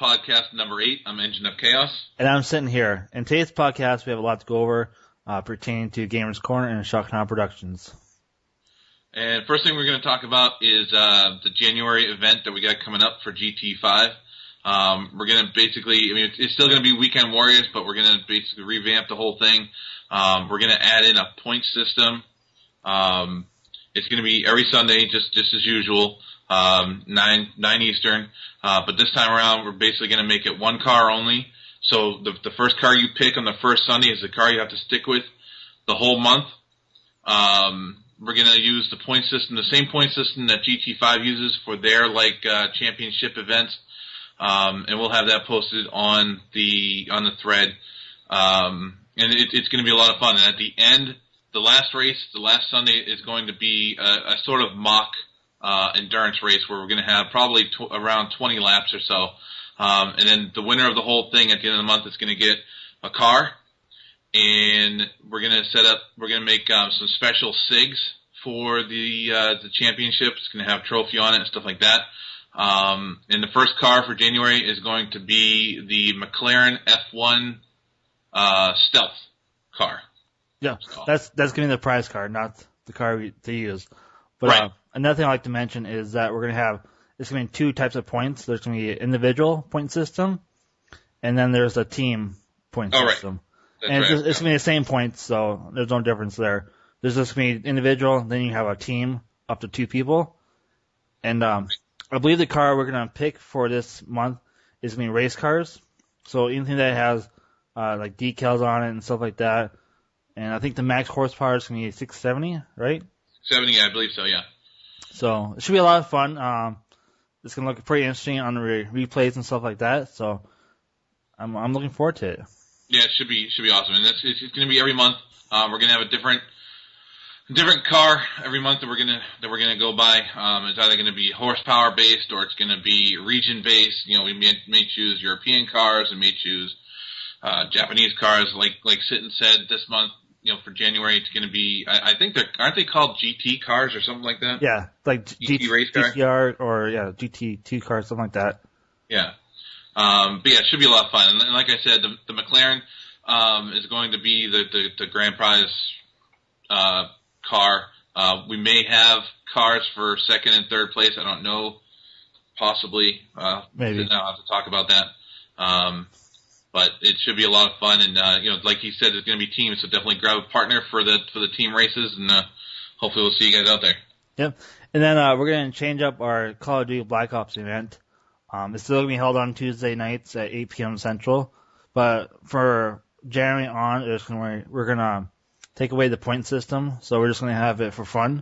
podcast number 8. I'm Engine of Chaos. And I'm sitting here. In today's podcast, we have a lot to go over pertaining to Gamers Corner and Shocktown Productions. And first thing we're going to talk about is the January event that we got coming up for GT5. We're going to basically, it's still going to be Weekend Warriors, but we're going to basically revamp the whole thing. We're going to add in a point system. It's going to be every Sunday, just as usual, 9 Eastern. But this time around, we're basically going to make it one car only. So the first car you pick on the first Sunday is the car you have to stick with the whole month. We're going to use the point system, the same point system that GT5 uses for their championship events. And we'll have that posted on the thread. And it's going to be a lot of fun. And at the end, the last race, the last Sunday, is going to be a sort of mock endurance race where we're going to have probably around 20 laps or so. And then the winner of the whole thing at the end of the month is going to get a car. And we're going to make some special SIGs for the championship. It's going to have trophy on it and stuff like that. And the first car for January is going to be the McLaren F1 Stealth car. Yeah, that's going to be the prize car, not the car to use. But right. Another thing I'd like to mention is that we're going to have, it's going to be 2 types of points. There's going to be an individual point system, and then there's a team point system. Right. And it's going to be the same points, so there's no difference there. There's just going to be individual, then you have a team up to 2 people. And I believe the car we're going to pick for this month is going to be race cars. So anything that has like decals on it and stuff like that. And I think the max horsepower is going to be 670, right? 70, I believe so, yeah. So it should be a lot of fun. It's going to look pretty interesting on the replays and stuff like that. So I'm looking forward to it. Yeah, it should be awesome. And it's going to be every month. We're going to have a different car every month that we're gonna go by. It's either going to be horsepower based or it's going to be region based. We may choose European cars and may choose Japanese cars. Like Sitton said, this month, for January, it's going to be, I think aren't they called GT cars or something like that? Yeah, like GT race car? GTR or GT2 cars, something like that. Yeah. But yeah, it should be a lot of fun. And like I said, the McLaren is going to be the grand prize car. We may have cars for second and third place. I don't know. Possibly. Maybe. I'll have to talk about that. But it should be a lot of fun. And, like he said, it's going to be teams. So definitely grab a partner for the team races. And hopefully we'll see you guys out there. Yep. And then we're going to change up our Call of Duty Black Ops event. It's still going to be held on Tuesday nights at 8 p.m. Central. But for January on, we're going to take away the point system. So we're just going to have it for fun.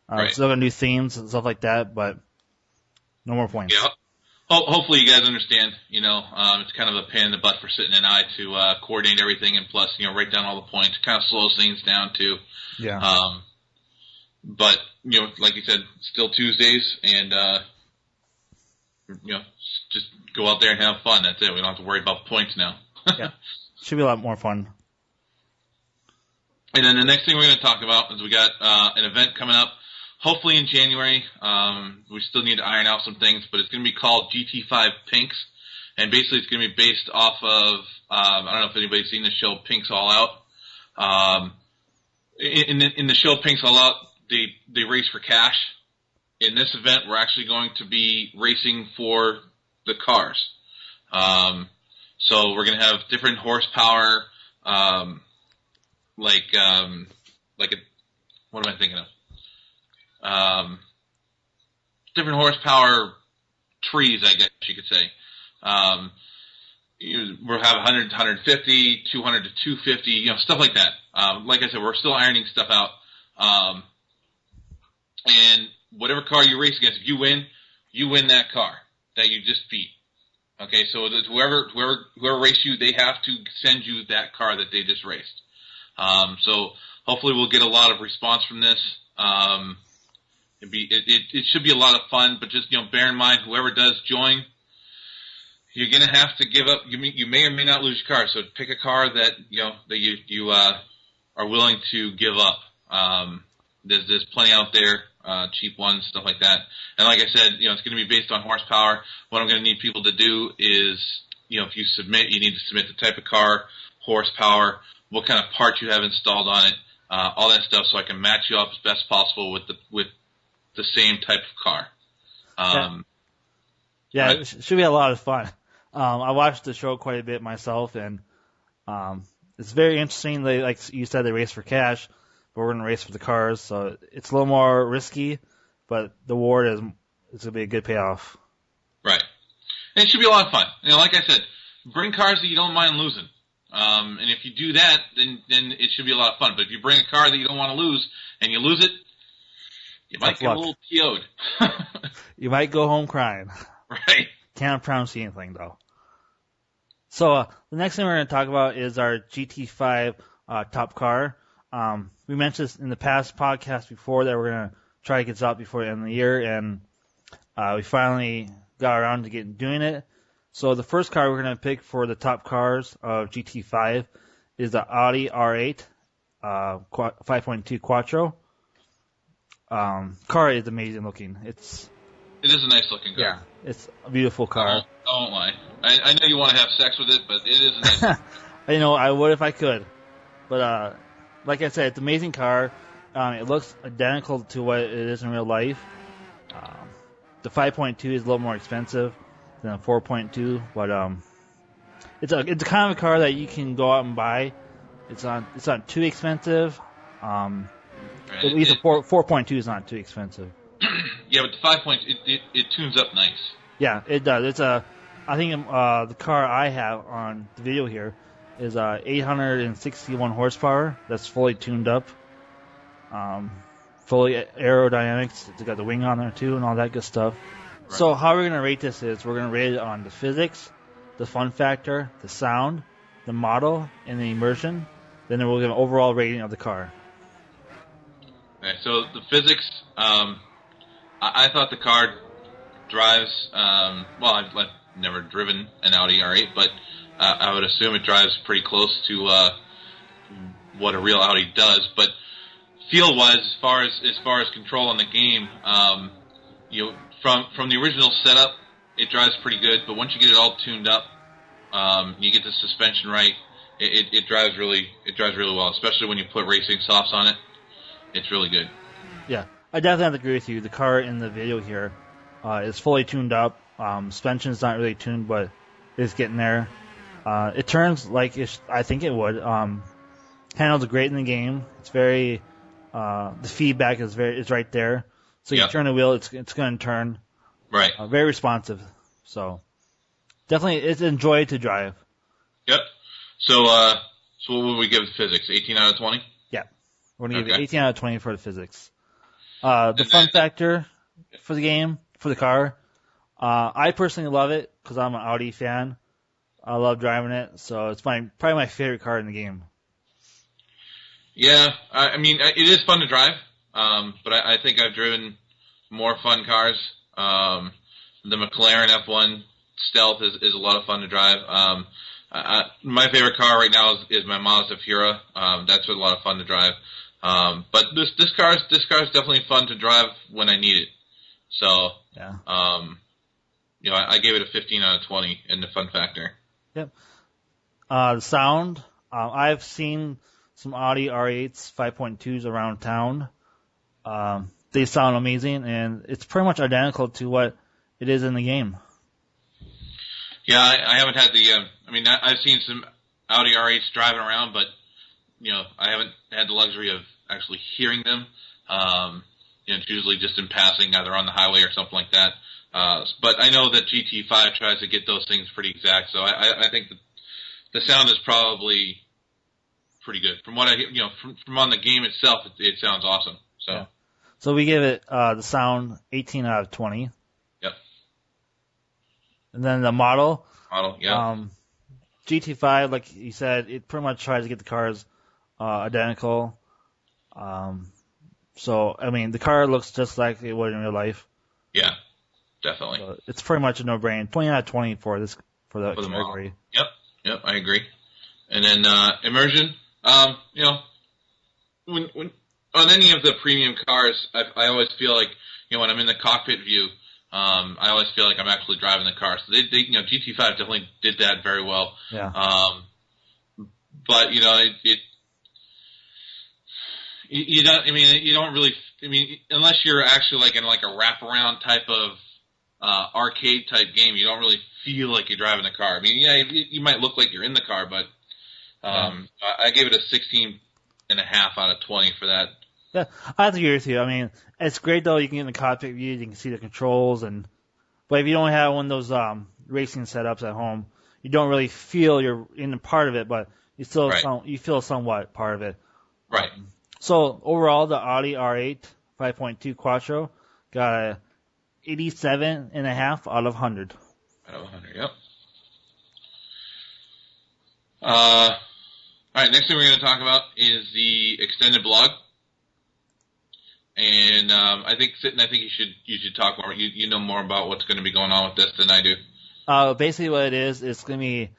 Right. Still going to do themes and stuff like that, but no more points. Yeah. Hopefully you guys understand. It's kind of a pain in the butt for Sitton and I to coordinate everything, and plus, write down all the points. It kind of slows things down too. Yeah. But like you said, still Tuesdays, and just go out there and have fun. That's it. We don't have to worry about points now. Yeah. Should be a lot more fun. And then the next thing we're going to talk about is we got an event coming up, hopefully in January. We still need to iron out some things, but it's going to be called GT5 Pinks. And basically it's going to be based off of, I don't know if anybody's seen the show Pinks All Out. In the show Pinks All Out, they race for cash. In this event, we're actually going to be racing for the cars. So we're going to have different horsepower, what am I thinking of? Different horsepower trees, I guess you could say. We'll have 100 to 150, 200 to 250, stuff like that. Like I said, we're still ironing stuff out. And whatever car you race against, if you win that car that you just beat. Okay, so whoever raced you, they have to send you that car that they just raced. So hopefully we'll get a lot of response from this. It should be a lot of fun, but just bear in mind, whoever does join, you're gonna have to give up. You may or may not lose your car, so pick a car that you are willing to give up. There's plenty out there. cheap ones, stuff like that. And like I said, it's going to be based on horsepower. What I'm going to need people to do is, if you submit, you need to submit the type of car, horsepower, what kind of parts you have installed on it, all that stuff, so I can match you up as best possible with the same type of car. Yeah, it should be a lot of fun. I watched the show quite a bit myself, and it's very interesting. They, like you said, they race for cash, but we're going to race for the cars, so it's a little more risky, but the reward is it's going to be a good payoff. Right. And it should be a lot of fun. Like I said, bring cars that you don't mind losing. And if you do that, then it should be a lot of fun. But if you bring a car that you don't want to lose, and you lose it, you might get a little PO'd. You might go home crying. Right. Can't promise you anything, though. So the next thing we're going to talk about is our GT5 top car. We mentioned this in the past podcast before that we're going to try to get this out before the end of the year, and we finally got around to doing it. So the first car we're going to pick for the top cars of GT5 is the Audi R8 5.2 Quattro. Car is amazing looking. It is a nice looking car. Yeah, it's a beautiful car. Don't lie. I know you want to have sex with it, but it is a nice car. I would if I could. But like I said, it's an amazing car. It looks identical to what it is in real life. The 5.2 is a little more expensive than a 4.2, but it's a kind of a car that you can go out and buy. It's not too expensive. At least a 4.2 is not too expensive. Yeah, but the 5.2 it tunes up nice. Yeah, it does. I think the car I have on the video here is 861 horsepower. That's fully tuned up. Fully aerodynamics. It's got the wing on there too and all that good stuff. Right. So how we're going to rate this is we're going to rate it on the physics, the fun factor, the sound, the model, and the immersion. Then we'll give an overall rating of the car. Okay, so the physics, I thought the car drives, I've never driven an Audi R8, but I would assume it drives pretty close to what a real Audi does. But feel-wise, as far as control in the game, from the original setup, it drives pretty good. But once you get it all tuned up, you get the suspension right, it drives really well. Especially when you put racing softs on it, it's really good. Yeah, I definitely have to agree with you. The car in the video here is fully tuned up. Suspension's not really tuned, but it's getting there. It turns like I think it would. Handles great in the game. It's very the feedback is right there. So you turn the wheel, it's going to turn. Right. Very responsive. So definitely, it's a joy to drive. Yep. So what would we give the physics? 18 out of 20? Yeah. We're going to give it 18 out of 20 for the physics. The fun factor for the game, for the car, I personally love it because I'm an Audi fan. I love driving it, so it's probably my favorite car in the game. Yeah, I mean, it is fun to drive, but I think I've driven more fun cars. The McLaren F1 Stealth is a lot of fun to drive. My favorite car right now is my Mazda Fiera. That's a lot of fun to drive. But this car is definitely fun to drive when I need it. So, yeah. I gave it a 15 out of 20 in the fun factor. Yep. The sound, I've seen some Audi R8s 5.2s around town. They sound amazing, and it's pretty much identical to what it is in the game. Yeah, I haven't had I've seen some Audi R8s driving around, but, I haven't had the luxury of actually hearing them. It's usually just in passing, either on the highway or something like that. But I know that GT5 tries to get those things pretty exact, so I think the sound is probably pretty good. From what I hear, from on the game itself, it sounds awesome. So, yeah. So we give it the sound 18 out of 20. Yep. And then the model. Yeah. GT5, like you said, it pretty much tries to get the cars identical. So I mean, the car looks just like it would in real life. Yeah. Definitely. So it's pretty much a no-brainer. 20 out of 20 for the category. Yep, I agree. And then immersion, when on any of the premium cars, I always feel like, when I'm in the cockpit view, I always feel like I'm actually driving the car. So they GT5 definitely did that very well. Yeah. But you don't. I mean, you don't really. I mean, unless you're actually like in like a wraparound type of arcade type game, you don't really feel like you're driving the car. I mean, yeah, you might look like you're in the car, but I gave it a 16.5 out of 20 for that. Yeah, I have to agree with you. I mean, it's great though. You can get in the cockpit view, you can see the controls, but if you don't have one of those racing setups at home, you don't really feel you're in a part of it, but you still you feel somewhat part of it. Right. So overall, the Audi R8 5.2 Quattro got a 87.5 out of 100. Out of 100, yep. All right, next thing we're going to talk about is the extended blog. And I think you should talk more. You know more about what's going to be going on with this than I do. Basically, what it is, it's going to be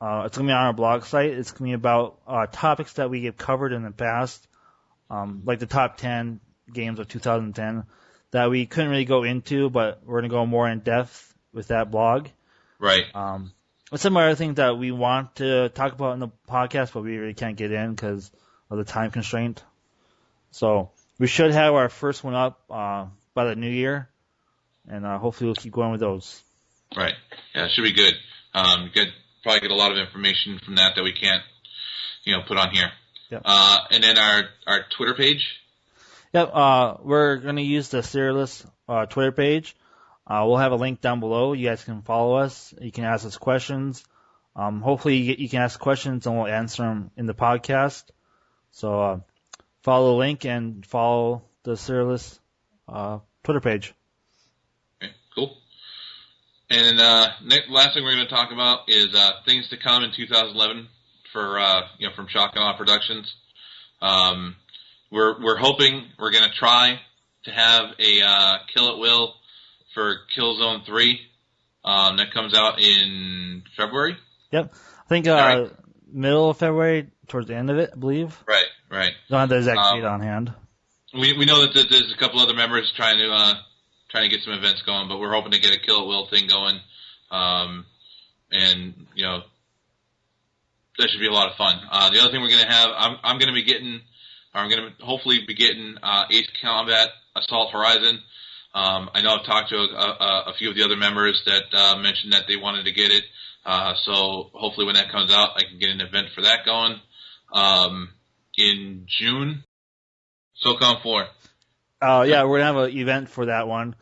on our blog site. It's going to be about topics that we have covered in the past, like the top 10 games of 2010 that we couldn't really go into, but we're going to go more in depth with that blog. Right. Some other things that we want to talk about in the podcast, but we really can't get in because of the time constraint. So we should have our first one up by the new year, and hopefully we'll keep going with those. Right. Yeah, it should be good. Probably get a lot of information from that we can't, put on here. Yep. And then our Twitter page. Yep. We're going to use the Serialist Twitter page. We'll have a link down below. You guys can follow us. You can ask us questions. Hopefully you can ask questions and we'll answer them in the podcast. So follow the link and follow the Serialist Twitter page. Okay, cool. And last thing we're going to talk about is things to come in 2011 for from Shock and Awe Productions. We're hoping we're going to try to have a Kill It Will for Killzone 3 that comes out in February. Yep, I think middle of February, towards the end of it, I believe. Right. Don't have the exact date on hand. We know that there's a couple other members trying to get some events going, but we're hoping to get a Kill It Will thing going, and that should be a lot of fun. The other thing we're going to have, I'm going to hopefully be getting Ace Combat Assault Horizon. I know I've talked to a few of the other members that mentioned that they wanted to get it. So hopefully when that comes out, I can get an event for that going. In June, SOCOM 4. Yeah, we're going to have an event for that one.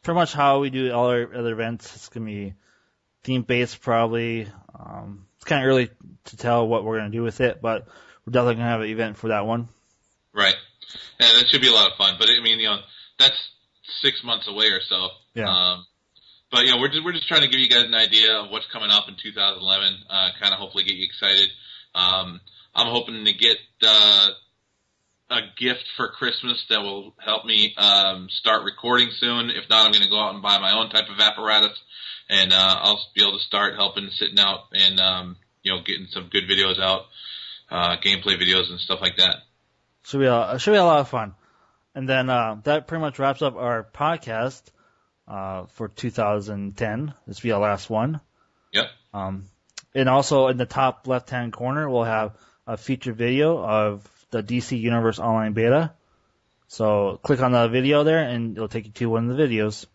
Pretty much how we do all our other events. It's going to be theme-based probably. It's kind of early to tell what we're going to do with it, but we're definitely going to have an event for that one. Right. Yeah, that should be a lot of fun. But I mean, that's 6 months away or so. Yeah. But we're just trying to give you guys an idea of what's coming up in 2011. Kind of hopefully get you excited. I'm hoping to get a gift for Christmas that will help me start recording soon. If not, I'm going to go out and buy my own type of apparatus, and I'll be able to start helping, sitting out, and getting some good videos out, gameplay videos and stuff like that. Should be a lot of fun. And then that pretty much wraps up our podcast for 2010. This will be our last one. Yep. And also in the top left-hand corner, we'll have a featured video of the DC Universe Online Beta. So click on the video there, and it'll take you to one of the videos.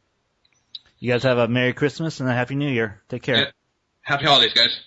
You guys have a Merry Christmas and a Happy New Year. Take care. Yeah. Happy holidays, guys.